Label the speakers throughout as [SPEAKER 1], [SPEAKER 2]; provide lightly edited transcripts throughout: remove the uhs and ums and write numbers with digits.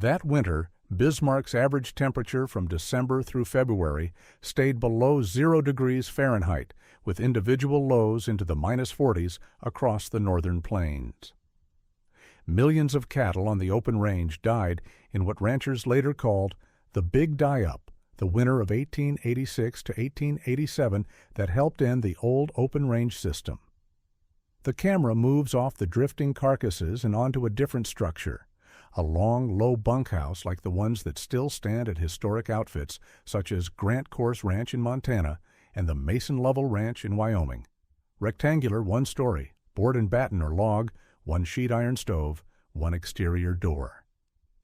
[SPEAKER 1] That winter, Bismarck's average temperature from December through February stayed below 0 degrees Fahrenheit, with individual lows into the -40s across the northern plains. Millions of cattle on the open range died in what ranchers later called the Big Die-Up, the winter of 1886 to 1887 that helped end the old open range system. The camera moves off the drifting carcasses and onto a different structure, a long, low bunkhouse like the ones that still stand at historic outfits such as Grant Course Ranch in Montana and the Mason Lovell Ranch in Wyoming. Rectangular, one story, board and batten or log, one sheet iron stove, one exterior door.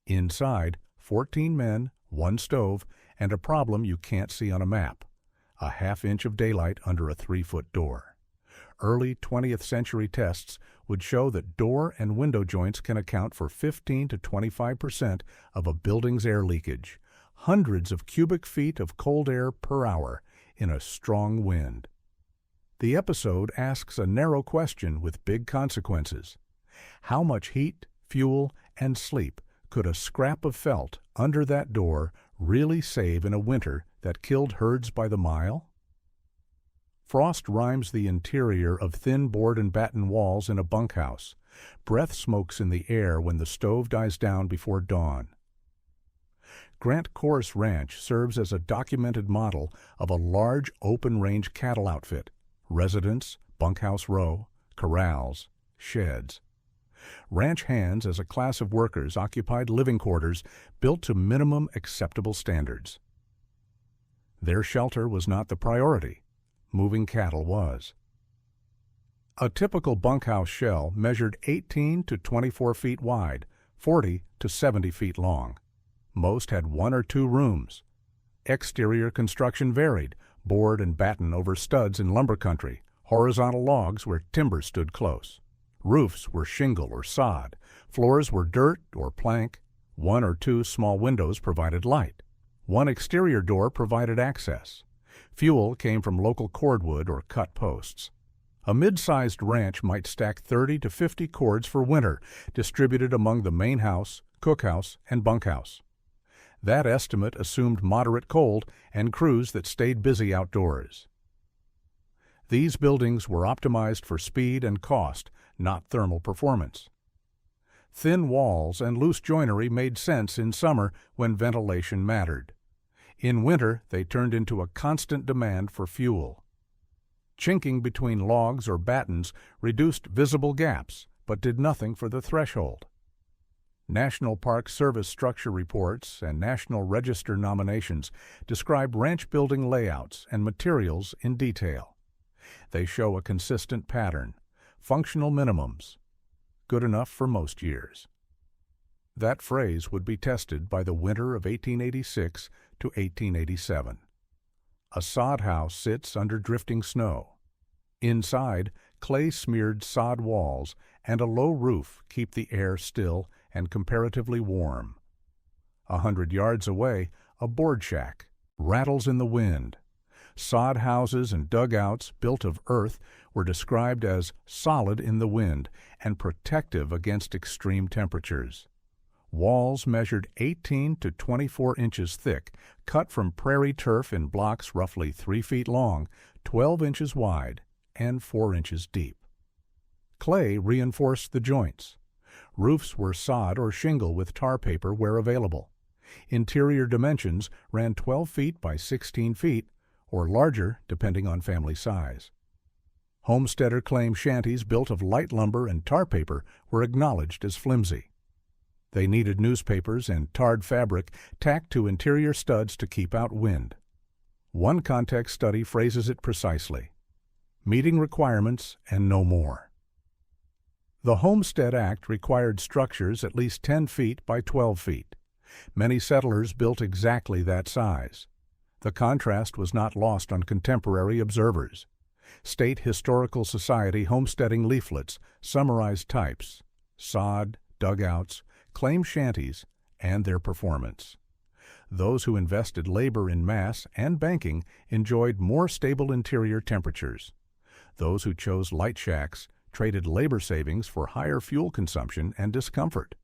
[SPEAKER 1] Inside, 14 men, one stove, and a problem you can't see on a map, a half-inch of daylight under a 3-foot door. Early 20th century tests would show that door and window joints can account for 15 to 25% of a building's air leakage, hundreds of cubic feet of cold air per hour in a strong wind. The episode asks a narrow question with big consequences. How much heat, fuel, and sleep could a scrap of felt under that door really save in a winter that killed herds by the mile? Frost rimes the interior of thin board and batten walls in a bunkhouse. Breath smokes in the air when the stove dies down before dawn. Grant Course Ranch serves as a documented model of a large open-range cattle outfit: residence, bunkhouse row, corrals, sheds. Ranch hands as a class of workers occupied living quarters built to minimum acceptable standards. Their shelter was not the priority. Moving cattle was. A typical bunkhouse shell measured 18 to 24 feet wide, 40 to 70 feet long. Most had 1 or 2 rooms. Exterior construction varied, board and batten over studs in lumber country, horizontal logs where timber stood close. Roofs were shingle or sod, floors were dirt or plank, 1 or 2 small windows provided light. 1 exterior door provided access. Fuel came from local cordwood or cut posts. A mid-sized ranch might stack 30 to 50 cords for winter, distributed among the main house, cookhouse, and bunkhouse. That estimate assumed moderate cold and crews that stayed busy outdoors. These buildings were optimized for speed and cost, not thermal performance. Thin walls and loose joinery made sense in summer when ventilation mattered. In winter, they turned into a constant demand for fuel. Chinking between logs or battens reduced visible gaps, but did nothing for the threshold. National Park Service structure reports and National Register nominations describe ranch building layouts and materials in detail. They show a consistent pattern, functional minimums, good enough for most years. That phrase would be tested by the winter of 1886 to 1887. A sod house sits under drifting snow. Inside, clay-smeared sod walls and a low roof keep the air still and comparatively warm. 100 yards away, a board shack rattles in the wind. Sod houses and dugouts built of earth were described as solid in the wind and protective against extreme temperatures. Walls measured 18 to 24 inches thick, cut from prairie turf in blocks roughly 3 feet long, 12 inches wide, and 4 inches deep. Clay reinforced the joints. Roofs were sod or shingle with tar paper where available. Interior dimensions ran 12 feet by 16 feet, or larger depending on family size. Homesteader claim shanties built of light lumber and tar paper were acknowledged as flimsy. They needed newspapers and tarred fabric tacked to interior studs to keep out wind. One context study phrases it precisely: meeting requirements and no more. The Homestead Act required structures at least 10 feet by 12 feet. Many settlers built exactly that size. The contrast was not lost on contemporary observers. State Historical Society homesteading leaflets summarized types: sod, dugouts, claim shanties, and their performance. Those who invested labor in mass and banking enjoyed more stable interior temperatures. Those who chose light shacks traded labor savings for higher fuel consumption and discomfort.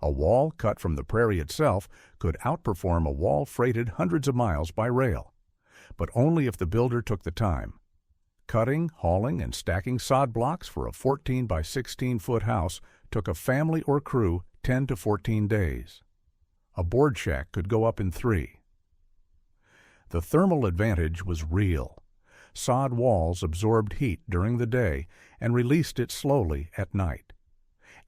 [SPEAKER 1] A wall cut from the prairie itself could outperform a wall freighted hundreds of miles by rail, but only if the builder took the time. Cutting, hauling, and stacking sod blocks for a 14 by 16-foot house took a family or crew 10 to 14 days. A board shack could go up in 3. The thermal advantage was real. Sod walls absorbed heat during the day and released it slowly at night.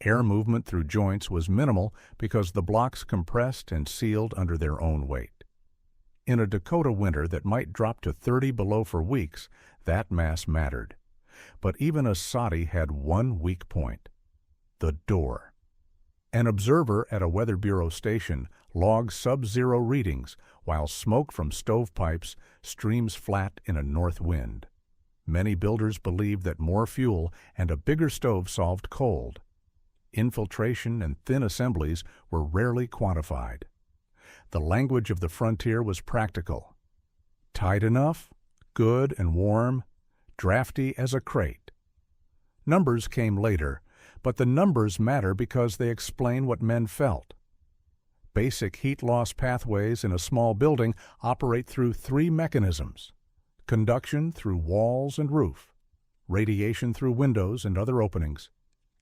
[SPEAKER 1] Air movement through joints was minimal because the blocks compressed and sealed under their own weight. In a Dakota winter that might drop to 30 below for weeks, that mass mattered. But even a soddy had one weak point: the door. An observer at a Weather Bureau station logs sub-zero readings while smoke from stovepipes streams flat in a north wind. Many builders believed that more fuel and a bigger stove solved cold. Infiltration and thin assemblies were rarely quantified. The language of the frontier was practical. Tight enough, good and warm, drafty as a crate. Numbers came later, but the numbers matter because they explain what men felt. Basic heat loss pathways in a small building operate through 3 mechanisms: conduction through walls and roof, radiation through windows and other openings,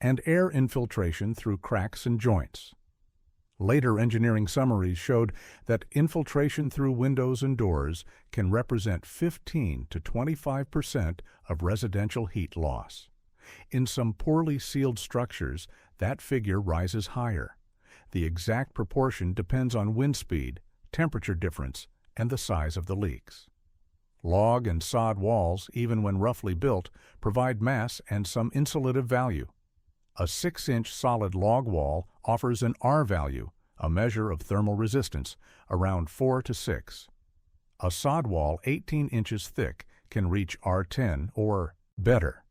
[SPEAKER 1] and air infiltration through cracks and joints. Later engineering summaries showed that infiltration through windows and doors can represent 15 to 25% of residential heat loss. In some poorly sealed structures, that figure rises higher. The exact proportion depends on wind speed, temperature difference, and the size of the leaks. Log and sod walls, even when roughly built, provide mass and some insulative value. A 6-inch solid log wall offers an R value, a measure of thermal resistance, around 4 to 6. A sod wall 18 inches thick can reach R10 or better.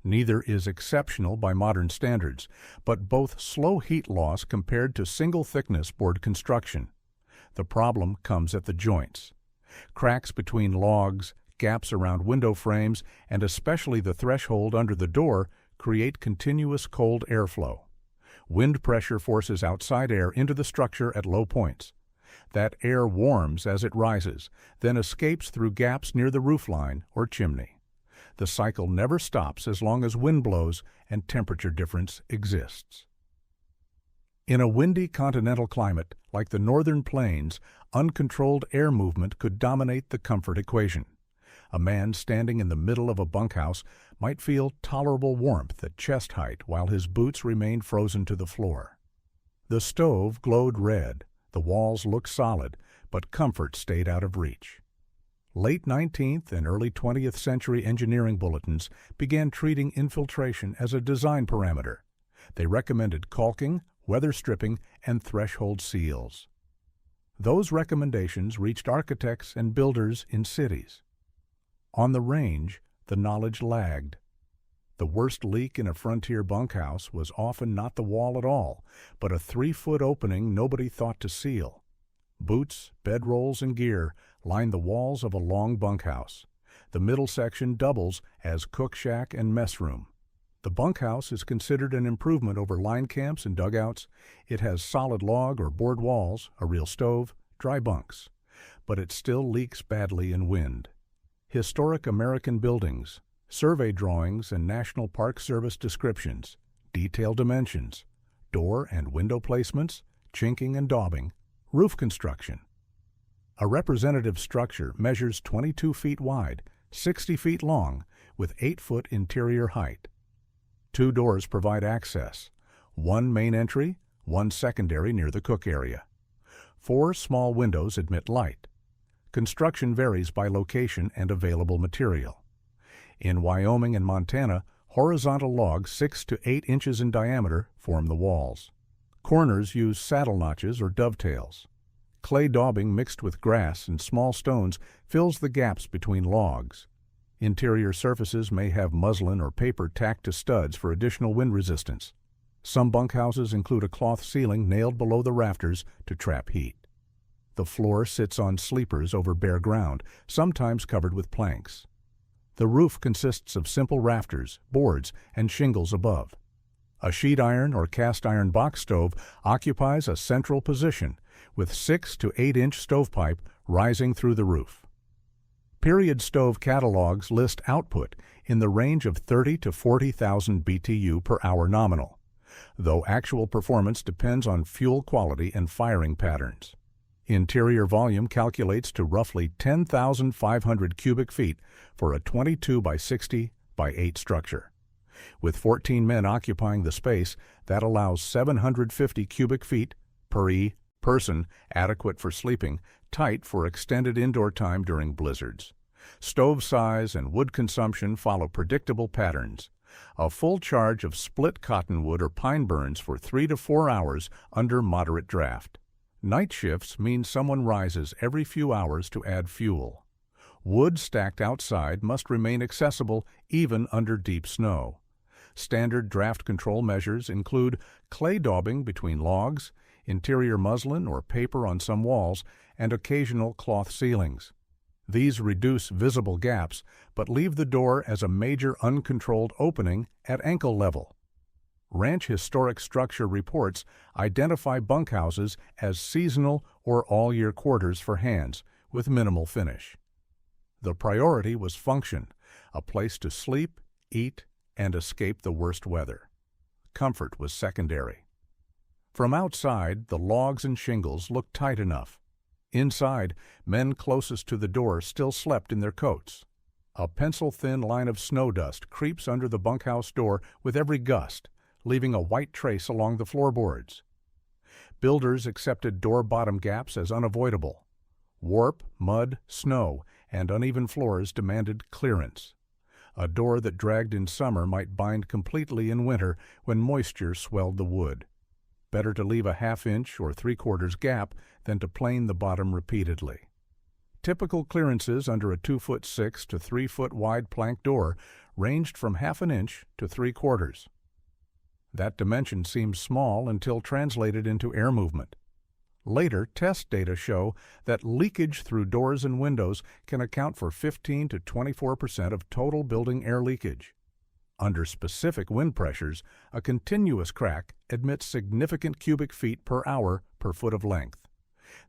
[SPEAKER 1] Neither is exceptional by modern standards, but both slow heat loss compared to single-thickness board construction. The problem comes at the joints. Cracks between logs, gaps around window frames, and especially the threshold under the door create continuous cold airflow. Wind pressure forces outside air into the structure at low points. That air warms as it rises, then escapes through gaps near the roofline or chimney. The cycle never stops as long as wind blows and temperature difference exists. In a windy continental climate like the northern plains, uncontrolled air movement could dominate the comfort equation. A man standing in the middle of a bunkhouse might feel tolerable warmth at chest height while his boots remained frozen to the floor. The stove glowed red, the walls looked solid, but comfort stayed out of reach. Late 19th and early 20th century engineering bulletins began treating infiltration as a design parameter. They recommended caulking, weather stripping, and threshold seals. Those recommendations reached architects and builders in cities. On the range, the knowledge lagged. The worst leak in a frontier bunkhouse was often not the wall at all, but a 3-foot opening nobody thought to seal. Boots, bedrolls, and gear line the walls of a long bunkhouse. The middle section doubles as cook shack and mess room. The bunkhouse is considered an improvement over line camps and dugouts. It has solid log or board walls, a real stove, dry bunks, but it still leaks badly in wind. Historic American buildings, survey drawings and National Park Service descriptions, detailed dimensions, door and window placements, chinking and daubing, roof construction. A representative structure measures 22 feet wide, 60 feet long, with 8-foot interior height. 2 doors provide access, 1 main entry, 1 secondary near the cook area. 4 small windows admit light. Construction varies by location and available material. In Wyoming and Montana, horizontal logs 6 to 8 inches in diameter form the walls. Corners use saddle notches or dovetails. Clay daubing mixed with grass and small stones fills the gaps between logs. Interior surfaces may have muslin or paper tacked to studs for additional wind resistance. Some bunkhouses include a cloth ceiling nailed below the rafters to trap heat. The floor sits on sleepers over bare ground, sometimes covered with planks. The roof consists of simple rafters, boards, and shingles above. A sheet iron or cast iron box stove occupies a central position, with 6 to 8-inch stovepipe rising through the roof. Period stove catalogs list output in the range of 30 to 40,000 BTU per hour nominal, though actual performance depends on fuel quality and firing patterns. Interior volume calculates to roughly 10,500 cubic feet for a 22 by 60 by 8 structure. With 14 men occupying the space, that allows 750 cubic feet per person, adequate for sleeping, tight for extended indoor time during blizzards. Stove size and wood consumption follow predictable patterns. A full charge of split cottonwood or pine burns for 3 to 4 hours under moderate draft. Night shifts mean someone rises every few hours to add fuel. Wood stacked outside must remain accessible even under deep snow. Standard draft control measures include clay daubing between logs, interior muslin or paper on some walls, and occasional cloth ceilings. These reduce visible gaps, but leave the door as a major uncontrolled opening at ankle level. Ranch Historic Structure reports identify bunkhouses as seasonal or all-year quarters for hands, with minimal finish. The priority was function, a place to sleep, eat, and escape the worst weather. Comfort was secondary. From outside, the logs and shingles looked tight enough. Inside, men closest to the door still slept in their coats. A pencil-thin line of snow dust creeps under the bunkhouse door with every gust, leaving a white trace along the floorboards. Builders accepted door bottom gaps as unavoidable. Warp, mud, snow, and uneven floors demanded clearance. A door that dragged in summer might bind completely in winter when moisture swelled the wood. Better to leave a half-inch or 3/4 gap than to plane the bottom repeatedly. Typical clearances under a 2'6" to 3' wide plank door ranged from half an inch to 3/4. That dimension seems small until translated into air movement. Later, test data show that leakage through doors and windows can account for 15 to 24% of total building air leakage. Under specific wind pressures, a continuous crack admits significant cubic feet per hour per foot of length.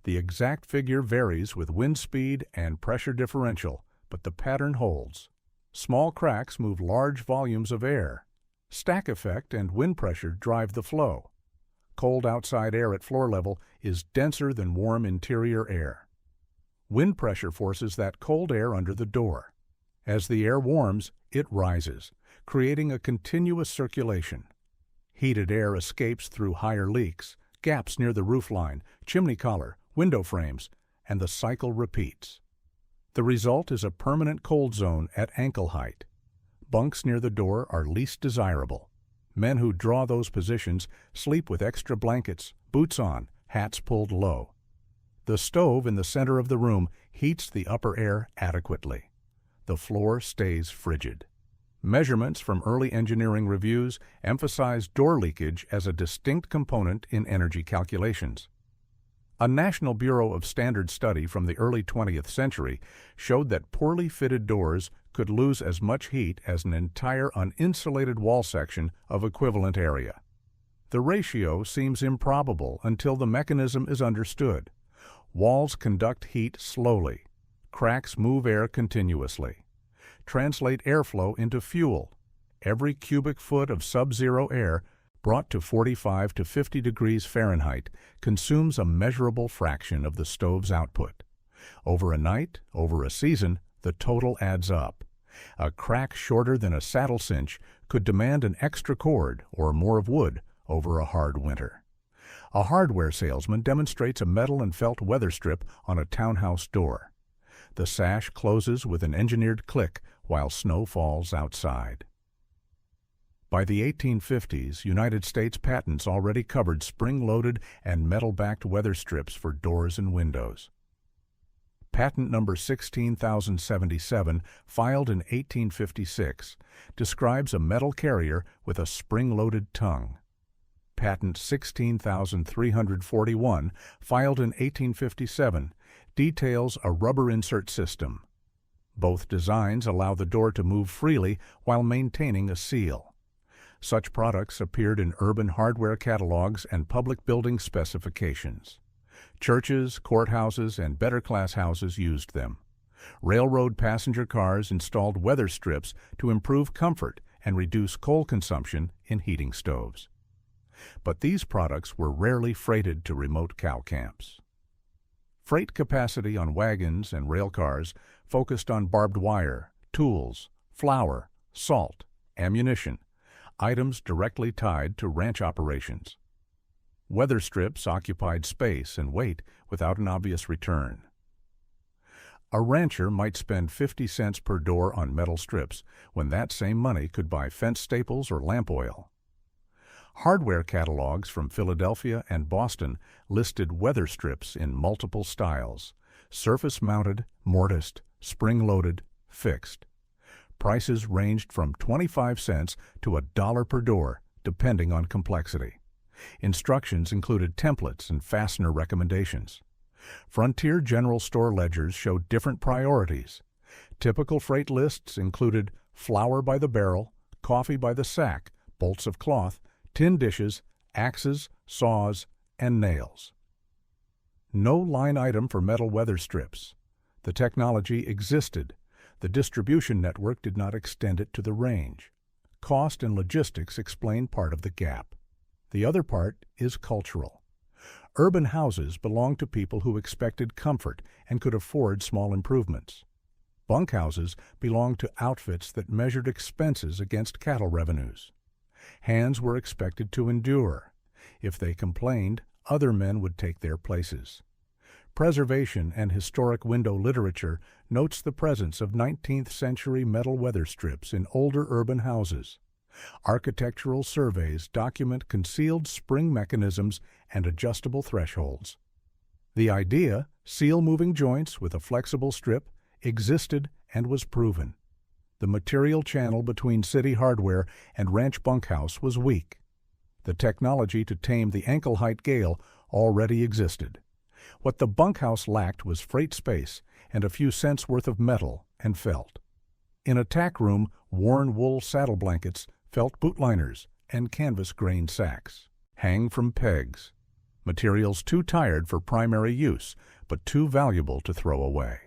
[SPEAKER 1] The exact figure varies with wind speed and pressure differential, but the pattern holds. Small cracks move large volumes of air. Stack effect and wind pressure drive the flow. Cold outside air at floor level is denser than warm interior air. Wind pressure forces that cold air under the door. As the air warms, it rises, creating a continuous circulation. Heated air escapes through higher leaks, gaps near the roofline, chimney collar, window frames, and the cycle repeats. The result is a permanent cold zone at ankle height. Bunks near the door are least desirable. Men who draw those positions sleep with extra blankets, boots on, hats pulled low. The stove in the center of the room heats the upper air adequately. The floor stays frigid. Measurements from early engineering reviews emphasize door leakage as a distinct component in energy calculations. A National Bureau of Standards study from the early 20th century showed that poorly fitted doors could lose as much heat as an entire uninsulated wall section of equivalent area. The ratio seems improbable until the mechanism is understood. Walls conduct heat slowly. Cracks move air continuously. Translate airflow into fuel. Every cubic foot of sub-zero air, brought to 45 to 50 degrees Fahrenheit, consumes a measurable fraction of the stove's output. Over a night, over a season, the total adds up. A crack shorter than a saddle cinch could demand an extra cord or more of wood over a hard winter. A hardware salesman demonstrates a metal and felt weather strip on a townhouse door. The sash closes with an engineered click while snow falls outside. By the 1850s, United States patents already covered spring-loaded and metal-backed weather strips for doors and windows. Patent number 16077, filed in 1856, describes a metal carrier with a spring-loaded tongue. Patent 16341, filed in 1857, details a rubber insert system. Both designs allow the door to move freely while maintaining a seal. Such products appeared in urban hardware catalogs and public building specifications. Churches, courthouses, and better-class houses used them. Railroad passenger cars installed weather strips to improve comfort and reduce coal consumption in heating stoves. But these products were rarely freighted to remote cow camps. Freight capacity on wagons and rail cars focused on barbed wire, tools, flour, salt, ammunition, items directly tied to ranch operations. Weather strips occupied space and weight without an obvious return. A rancher might spend 50 cents per door on metal strips when that same money could buy fence staples or lamp oil. Hardware catalogs from Philadelphia and Boston listed weather strips in multiple styles: surface-mounted, mortised, spring-loaded, fixed. Prices ranged from 25 cents to $1 per door, depending on complexity. Instructions included templates and fastener recommendations. Frontier general store ledgers showed different priorities. Typical freight lists included flour by the barrel, coffee by the sack, bolts of cloth, tin dishes, axes, saws, and nails. No line item for metal weather strips. The technology existed. The distribution network did not extend it to the range. Cost and logistics explain part of the gap. The other part is cultural. Urban houses belonged to people who expected comfort and could afford small improvements. Bunkhouses belonged to outfits that measured expenses against cattle revenues. Hands were expected to endure. If they complained, other men would take their places. Preservation and historic window literature notes the presence of 19th century metal weather strips in older urban houses. Architectural surveys document concealed spring mechanisms and adjustable thresholds. The idea, seal moving joints with a flexible strip, existed and was proven. The material channel between city hardware and ranch bunkhouse was weak. The technology to tame the ankle-height gale already existed. What the bunkhouse lacked was freight space and a few cents worth of metal and felt. In a tack room, worn wool saddle blankets, felt bootliners, and canvas grain sacks hang from pegs. Materials too tired for primary use, but too valuable to throw away.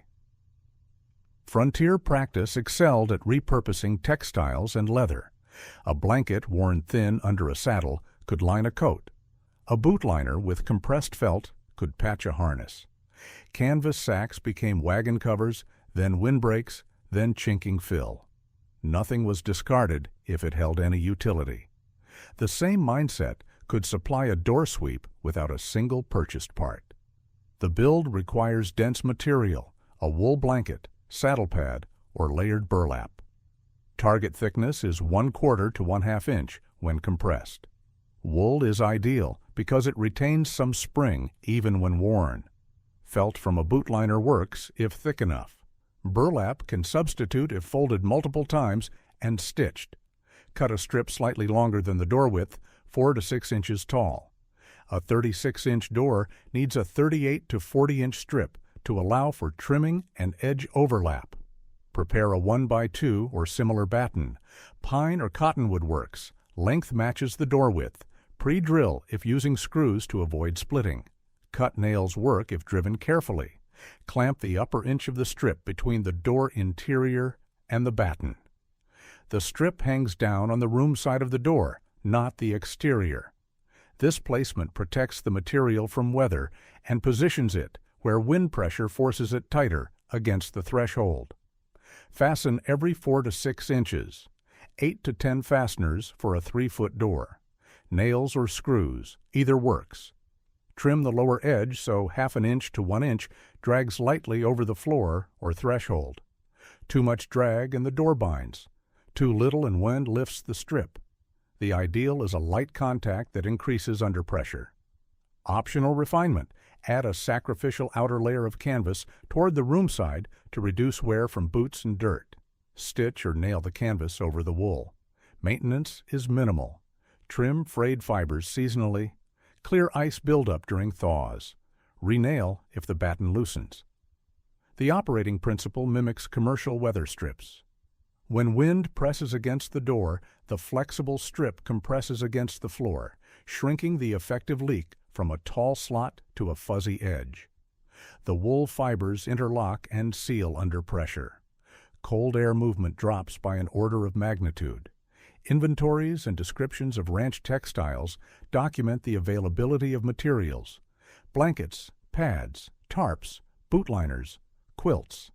[SPEAKER 1] Frontier practice excelled at repurposing textiles and leather. A blanket worn thin under a saddle could line a coat. A bootliner with compressed felt could patch a harness. Canvas sacks became wagon covers, then windbreaks, then chinking fill. Nothing was discarded if it held any utility. The same mindset could supply a door sweep without a single purchased part. The build requires dense material, a wool blanket, saddle pad, or layered burlap. Target thickness is 1/4 to 1/2 inch when compressed. Wool is ideal because it retains some spring even when worn. Felt from a bootliner works if thick enough. Burlap can substitute if folded multiple times and stitched. Cut a strip slightly longer than the door width, 4 to 6 inches tall. A 36-inch door needs a 38 to 40-inch strip to allow for trimming and edge overlap. Prepare a 1x2 or similar batten. Pine or cottonwood works. Length matches the door width. Pre-drill if using screws to avoid splitting. Cut nails work if driven carefully. Clamp the upper inch of the strip between the door interior and the batten. The strip hangs down on the room side of the door, not the exterior. This placement protects the material from weather and positions it where wind pressure forces it tighter against the threshold. Fasten every 4 to 6 inches. 8 to 10 fasteners for a 3-foot door. Nails or screws, either works. Trim the lower edge so 1/2 inch to 1 inch drags lightly over the floor or threshold. Too much drag and the door binds. Too little and wind lifts the strip. The ideal is a light contact that increases under pressure. Optional refinement: add a sacrificial outer layer of canvas toward the room side to reduce wear from boots and dirt. Stitch or nail the canvas over the wool. Maintenance is minimal. Trim frayed fibers seasonally. Clear ice buildup during thaws. Renail if the batten loosens. The operating principle mimics commercial weather strips. When wind presses against the door, the flexible strip compresses against the floor, shrinking the effective leak from a tall slot to a fuzzy edge. The wool fibers interlock and seal under pressure. Cold air movement drops by an order of magnitude. Inventories and descriptions of ranch textiles document the availability of materials: blankets, pads, tarps, bootliners, quilts.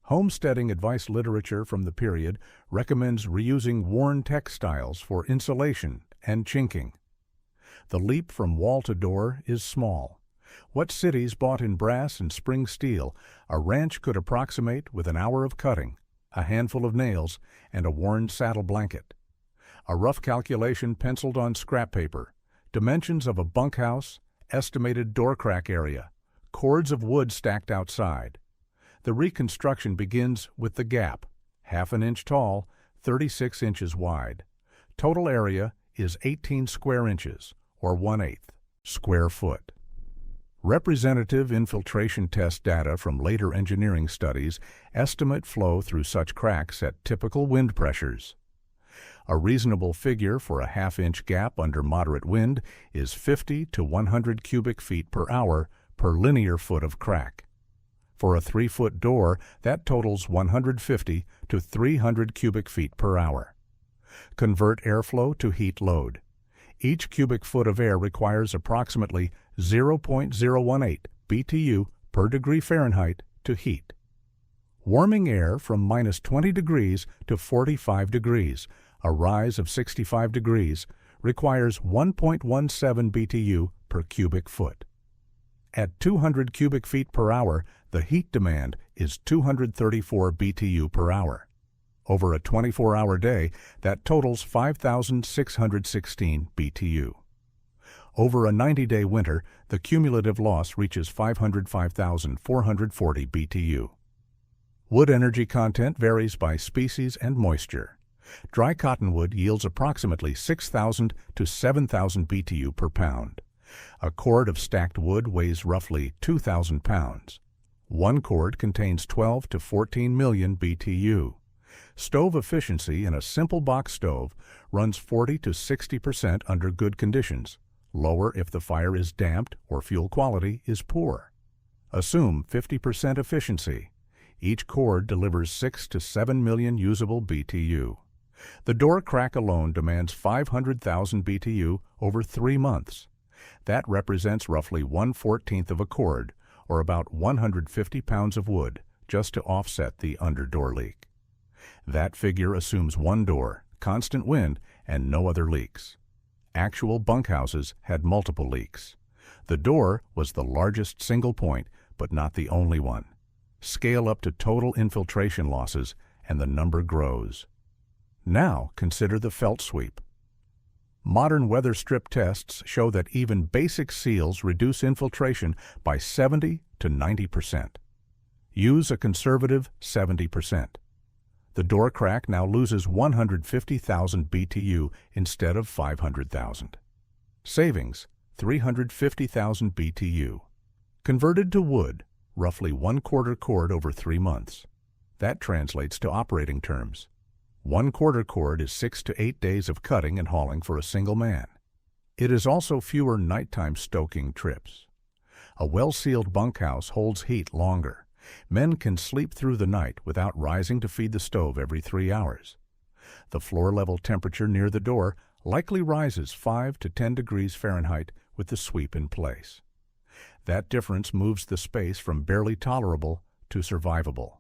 [SPEAKER 1] Homesteading advice literature from the period recommends reusing worn textiles for insulation and chinking. The leap from wall to door is small. What cities bought in brass and spring steel, a ranch could approximate with an hour of cutting, a handful of nails, and a worn saddle blanket. A rough calculation penciled on scrap paper, dimensions of a bunkhouse, estimated door crack area, cords of wood stacked outside. The reconstruction begins with the gap, half an inch tall, 36 inches wide. Total area is 18 square inches, or 1/8 square foot. Representative infiltration test data from later engineering studies estimate flow through such cracks at typical wind pressures. A reasonable figure for a half-inch gap under moderate wind is 50 to 100 cubic feet per hour per linear foot of crack. For a 3-foot door, that totals 150 to 300 cubic feet per hour. Convert airflow to heat load. Each cubic foot of air requires approximately 0.018 BTU per degree Fahrenheit to heat. Warming air from -20 degrees to 45 degrees, a rise of 65 degrees, requires 1.17 BTU per cubic foot. At 200 cubic feet per hour, the heat demand is 234 BTU per hour. Over a 24-hour day, that totals 5,616 BTU. Over a 90-day winter, the cumulative loss reaches 505,440 BTU. Wood energy content varies by species and moisture. Dry cottonwood yields approximately 6,000 to 7,000 BTU per pound. A cord of stacked wood weighs roughly 2,000 pounds. One cord contains 12 to 14 million BTU. Stove efficiency in a simple box stove runs 40 to 60% under good conditions, lower if the fire is damped or fuel quality is poor. Assume 50% efficiency. Each cord delivers 6 to 7 million usable BTU. The door crack alone demands 500,000 BTU over 3 months. That represents roughly 1/14 of a cord, or about 150 pounds of wood, just to offset the under-door leak. That figure assumes one door, constant wind, and no other leaks. Actual bunkhouses had multiple leaks. The door was the largest single point, but not the only one. Scale up to total infiltration losses, and the number grows. Now consider the felt sweep. Modern weather strip tests show that even basic seals reduce infiltration by 70 to 90%. Use a conservative 70%. The door crack now loses 150,000 BTU instead of 500,000. Savings, 350,000 BTU. Converted to wood, roughly 1/4 cord over 3 months. That translates to operating terms. 1/4 cord is 6 to 8 days of cutting and hauling for a single man. It is also fewer nighttime stoking trips. A well-sealed bunkhouse holds heat longer. Men can sleep through the night without rising to feed the stove every 3 hours. The floor-level temperature near the door likely rises 5 to 10 degrees Fahrenheit with the sweep in place. That difference moves the space from barely tolerable to survivable.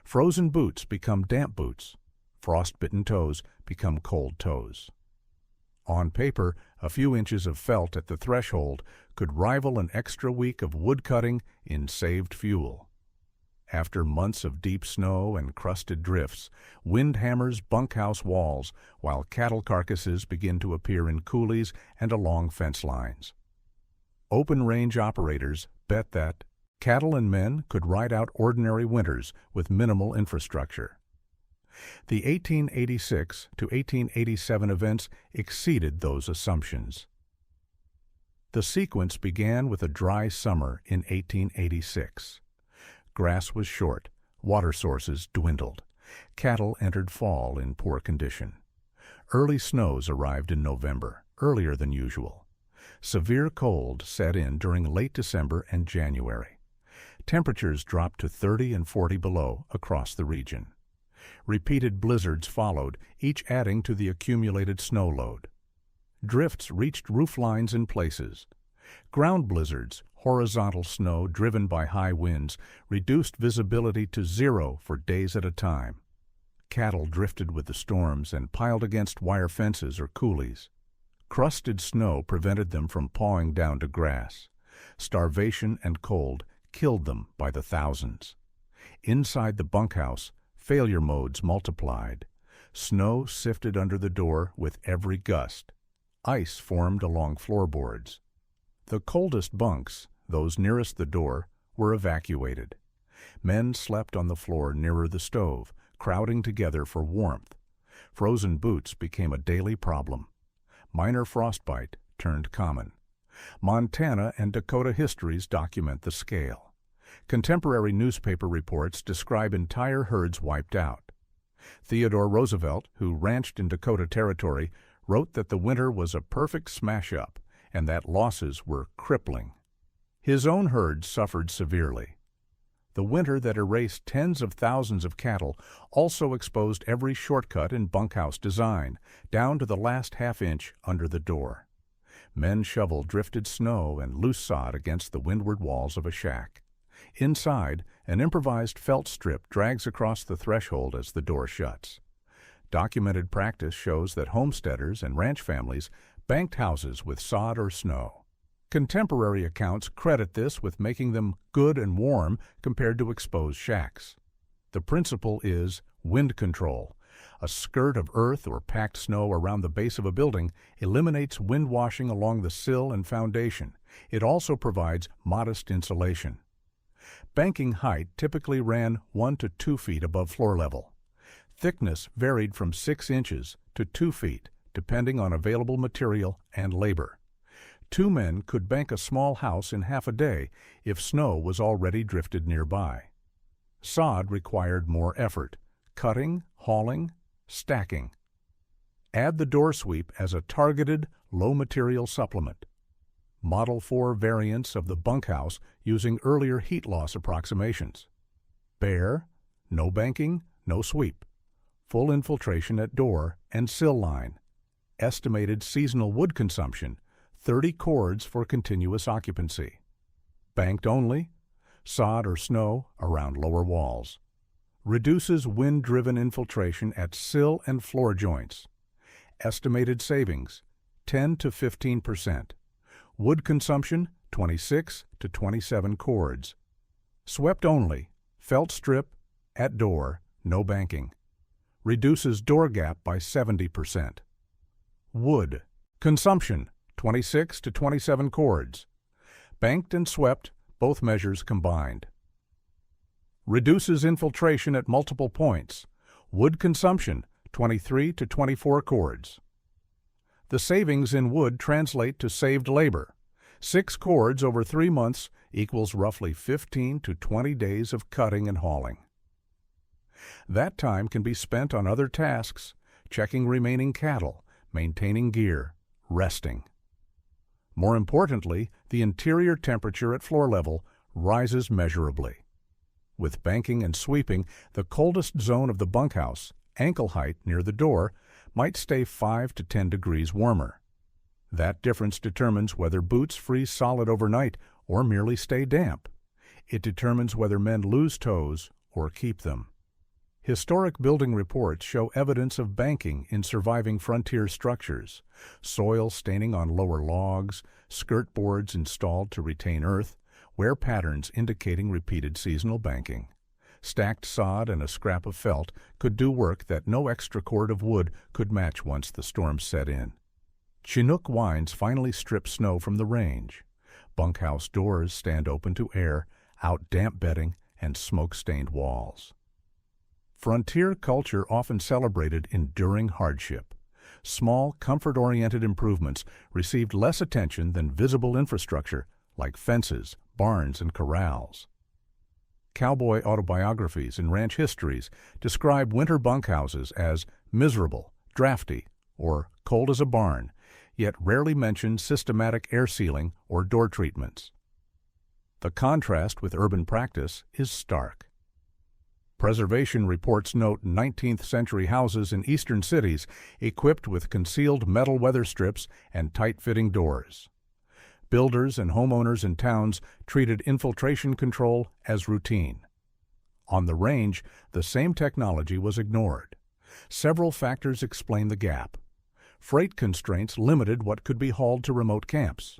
[SPEAKER 1] Frozen boots become damp boots. Frost-bitten toes become cold toes. On paper, a few inches of felt at the threshold could rival an extra week of wood cutting in saved fuel. After months of deep snow and crusted drifts, wind hammers bunkhouse walls while cattle carcasses begin to appear in coulees and along fence lines. Open-range operators bet that cattle and men could ride out ordinary winters with minimal infrastructure. The 1886 to 1887 events exceeded those assumptions. The sequence began with a dry summer in 1886. Grass was short, water sources dwindled. Cattle entered fall in poor condition. Early snows arrived in November, earlier than usual. Severe cold set in during late December and January. Temperatures dropped to 30 and 40 below across the region. Repeated blizzards followed, each adding to the accumulated snow load. Drifts reached roof lines in places. Ground blizzards, horizontal snow driven by high winds, reduced visibility to zero for days at a time. Cattle drifted with the storms and piled against wire fences or coulees. Crusted snow prevented them from pawing down to grass. Starvation and cold killed them by the thousands. Inside the bunkhouse, failure modes multiplied. Snow sifted under the door with every gust. Ice formed along floorboards. The coldest bunks, those nearest the door, were evacuated. Men slept on the floor nearer the stove, crowding together for warmth. Frozen boots became a daily problem. Minor frostbite turned common. Montana and Dakota histories document the scale. Contemporary newspaper reports describe entire herds wiped out. Theodore Roosevelt, who ranched in Dakota Territory, wrote that the winter was a perfect smash-up and that losses were crippling. His own herd suffered severely. The winter that erased tens of thousands of cattle also exposed every shortcut in bunkhouse design, down to the last half-inch under the door. Men shovel drifted snow and loose sod against the windward walls of a shack. Inside, an improvised felt strip drags across the threshold as the door shuts. Documented practice shows that homesteaders and ranch families banked houses with sod or snow. Contemporary accounts credit this with making them good and warm compared to exposed shacks. The principle is wind control. A skirt of earth or packed snow around the base of a building eliminates wind washing along the sill and foundation. It also provides modest insulation. Banking height typically ran 1 to 2 feet above floor level. Thickness varied from 6 inches to 2 feet, depending on available material and labor. 2 men could bank a small house in half a day if snow was already drifted nearby. Sod required more effort: cutting, hauling, stacking. Add the door sweep as a targeted, low-material supplement. Model 4 variants of the bunkhouse using earlier heat loss approximations. Bare, no banking, no sweep. Full infiltration at door and sill line. Estimated seasonal wood consumption, 30 cords for continuous occupancy. Banked only, sod or snow around lower walls. Reduces wind-driven infiltration at sill and floor joints. Estimated savings, 10 to 15%. Wood consumption, 26 to 27 cords. Swept only, felt strip, at door, no banking. Reduces door gap by 70%. Wood consumption, 26 to 27 cords. Banked and swept, both measures combined. Reduces infiltration at multiple points. Wood consumption, 23 to 24 cords. The savings in wood translate to saved labor. 6 cords over 3 months equals roughly 15 to 20 days of cutting and hauling. That time can be spent on other tasks: checking remaining cattle, maintaining gear, resting. More importantly, the interior temperature at floor level rises measurably. With banking and sweeping, the coldest zone of the bunkhouse, ankle height near the door, might stay 5 to 10 degrees warmer. That difference determines whether boots freeze solid overnight or merely stay damp. It determines whether men lose toes or keep them. Historic building reports show evidence of banking in surviving frontier structures: soil staining on lower logs, skirt boards installed to retain earth, wear patterns indicating repeated seasonal banking. Stacked sod and a scrap of felt could do work that no extra cord of wood could match once the storm set in. Chinook wines finally strip snow from the range. Bunkhouse doors stand open to air, out damp bedding, and smoke-stained walls. Frontier culture often celebrated enduring hardship. Small, comfort-oriented improvements received less attention than visible infrastructure like fences, barns, and corrals. cowboy autobiographies and ranch histories describe winter bunkhouses as miserable, drafty, or cold as a barn, yet rarely mention systematic air sealing or door treatments. The contrast with urban practice is stark. Preservation reports note 19th century houses in eastern cities equipped with concealed metal weather strips and tight-fitting doors. Builders and homeowners in towns treated infiltration control as routine. On the range, the same technology was ignored. Several factors explain the gap. Freight constraints limited what could be hauled to remote camps.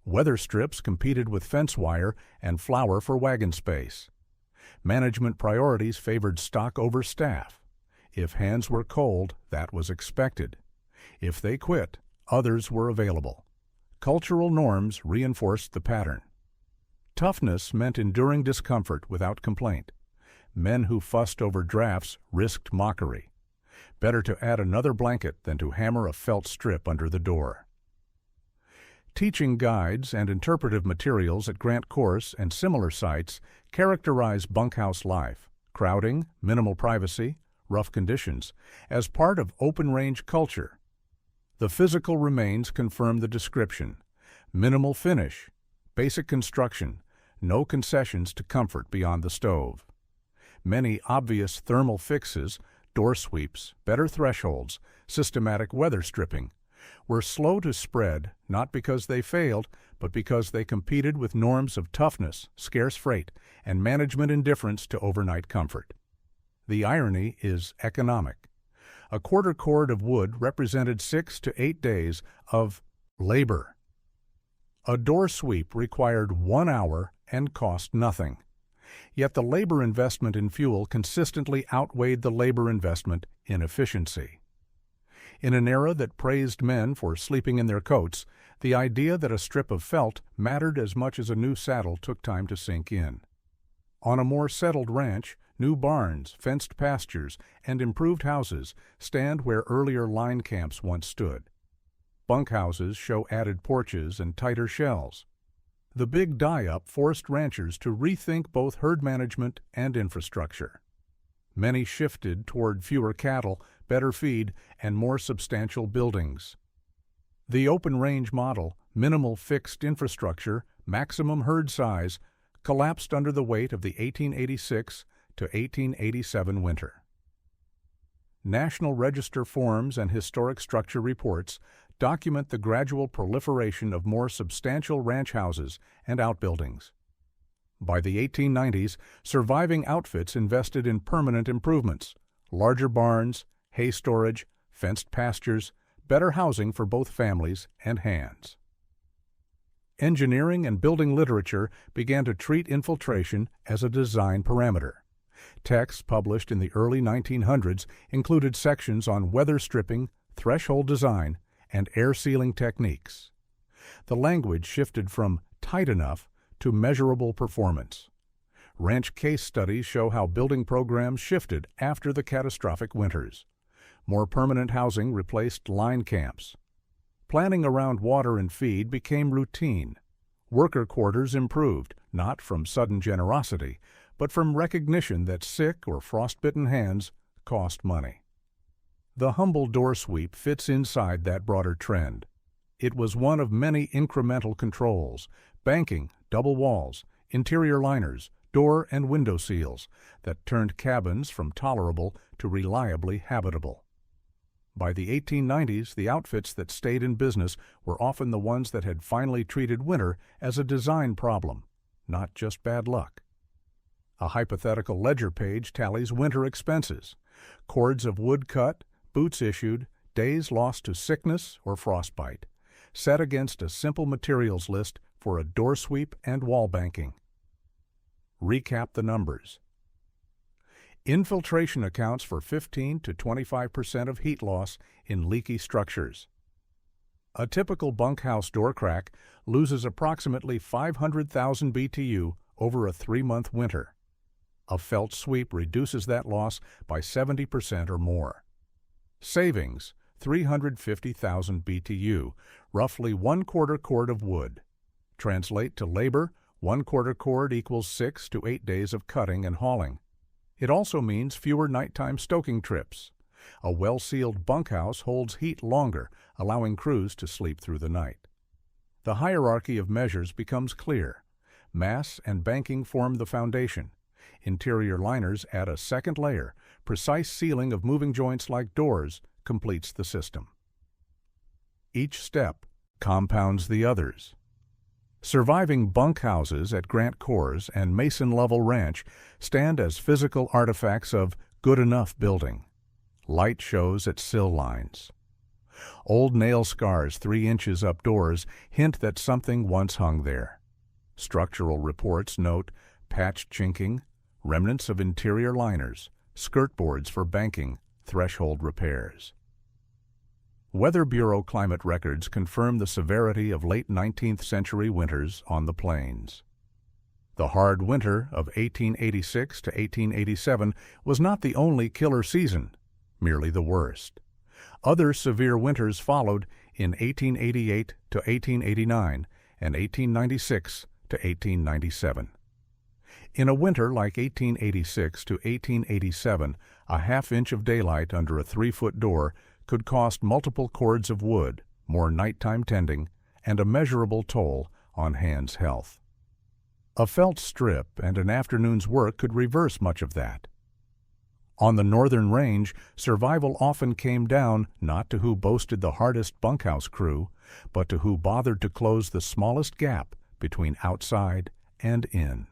[SPEAKER 1] Weather strips competed with fence wire and flour for wagon space. Management priorities favored stock over staff. If hands were cold, that was expected. If they quit, others were available. Cultural norms reinforced the pattern. Toughness meant enduring discomfort without complaint. Men who fussed over drafts risked mockery. Better to add another blanket than to hammer a felt strip under the door. Teaching guides and interpretive materials at Grant Course and similar sites characterize bunkhouse life, crowding, minimal privacy, rough conditions, as part of open-range culture. The physical remains confirm the description: minimal finish, basic construction, no concessions to comfort beyond the stove. Many obvious thermal fixes, door sweeps, better thresholds, systematic weather stripping, were slow to spread not because they failed, but because they competed with norms of toughness, scarce freight, and management indifference to overnight comfort. The irony is economic. A quarter cord of wood represented 6 to 8 days of labor. A door sweep required 1 hour and cost nothing. Yet the labor investment in fuel consistently outweighed the labor investment in efficiency. In an era that praised men for sleeping in their coats, the idea that a strip of felt mattered as much as a new saddle took time to sink in. On a more settled ranch, new barns, fenced pastures, and improved houses stand where earlier line camps once stood. Bunkhouses show added porches and tighter shells. The big die-up forced ranchers to rethink both herd management and infrastructure. Many shifted toward fewer cattle, better feed, and more substantial buildings. The open-range model, minimal fixed infrastructure, maximum herd size, collapsed under the weight of the 1886 to 1887 winter. National Register forms and historic structure reports document the gradual proliferation of more substantial ranch houses and outbuildings. By the 1890s, surviving outfits invested in permanent improvements: larger barns, hay storage, fenced pastures, better housing for both families and hands. Engineering and building literature began to treat infiltration as a design parameter. Texts published in the early 1900s included sections on weather stripping, threshold design, and air sealing techniques. The language shifted from tight enough to measurable performance. Ranch case studies show how building programs shifted after the catastrophic winters. More permanent housing replaced line camps. Planning around water and feed became routine. Worker quarters improved, not from sudden generosity, but from recognition that sick or frostbitten hands cost money. The humble door sweep fits inside that broader trend. It was one of many incremental controls: banking, double walls, interior liners, door and window seals, that turned cabins from tolerable to reliably habitable. By the 1890s, the outfits that stayed in business were often the ones that had finally treated winter as a design problem, not just bad luck. A hypothetical ledger page tallies winter expenses: cords of wood cut, boots issued, days lost to sickness or frostbite, set against a simple materials list for a door sweep and wall banking. Recap the numbers. Infiltration accounts for 15 to 25% of heat loss in leaky structures. A typical bunkhouse door crack loses approximately 500,000 BTU over a 3-month winter. A felt sweep reduces that loss by 70% or more. Savings: 350,000 BTU, roughly 1/4 cord of wood. Translate to labor: 1/4 cord equals 6 to 8 days of cutting and hauling. It also means fewer nighttime stoking trips. A well-sealed bunkhouse holds heat longer, allowing crews to sleep through the night. The hierarchy of measures becomes clear. Mass and banking form the foundation. Interior liners add a second layer. Precise sealing of moving joints like doors completes the system. Each step compounds the others. Surviving bunkhouses at Grant Coors and Mason Level Ranch stand as physical artifacts of good enough building. Light shows at sill lines. Old nail scars 3 inches up doors hint that something once hung there. Structural reports note patched chinking, remnants of interior liners, skirt boards for banking, threshold repairs. Weather Bureau climate records confirm the severity of late 19th century winters on the plains. The hard winter of 1886 to 1887 was not the only killer season, merely the worst. Other severe winters followed in 1888 to 1889 and 1896 to 1897. In a winter like 1886 to 1887, a half-inch of daylight under a 3-foot door could cost multiple cords of wood, more nighttime tending, and a measurable toll on hands' health. A felt strip and an afternoon's work could reverse much of that. On the northern range, survival often came down not to who boasted the hardest bunkhouse crew, but to who bothered to close the smallest gap between outside and in.